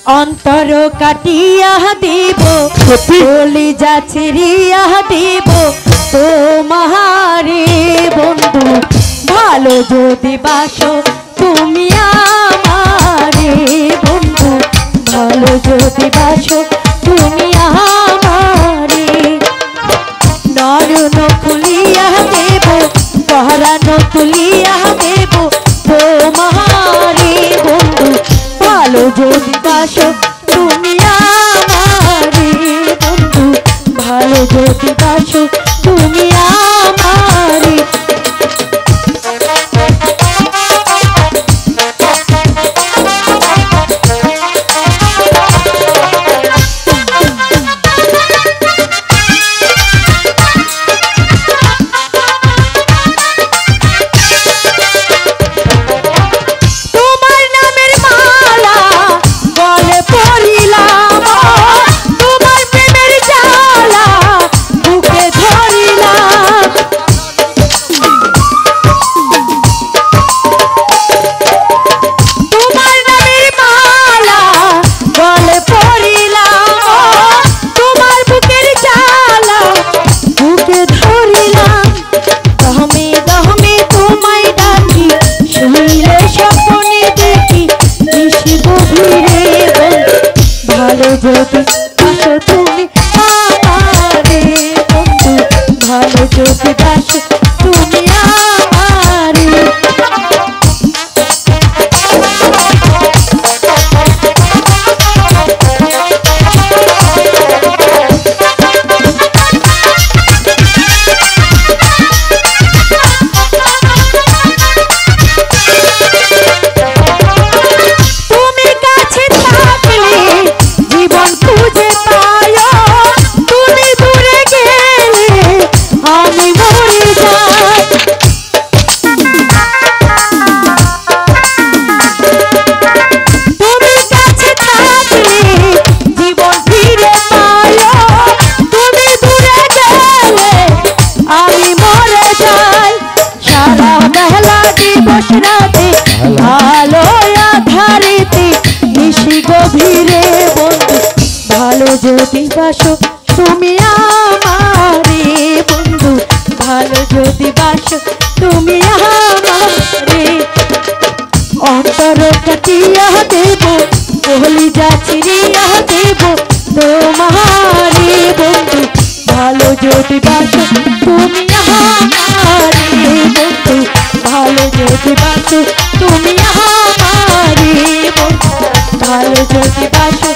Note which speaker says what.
Speaker 1: অন্তর কাটিয়া দিব কলিজা ছিড়িয়া দিব তোমারে বন্ধু ভালো যদি বাসো তুমি আমারে বন্ধু ভালো যদি বাসো তুমি আমারে নয়ন খুলিয়া দেব পহরান তুলিয়া দেব তোমারে বন্ধু ভালো যদি বাসো তুমি আমারে বন্ধু ভালো যদি বাসো তুমি আমারে যদি বাসো তুমি আমারে বন্ধু ভালো যদি বাসো তুমি আমারে রাতে ভালো আধারিতে নিশি গভীরে বন্ধু ভালো যদি বাসো তুমি আমারে বন্ধু ভালো যদি বাসো তুমি আমারে অন্তর কাটিয়া দেব কলিজা ছিড়িয়া দেব তোমারে বন্ধু ভালো যদি বাসো তুমি আমারে বন্ধু ভালো যদি বাসো তুমি আমারে বন্ধু ভালো যদি বাসো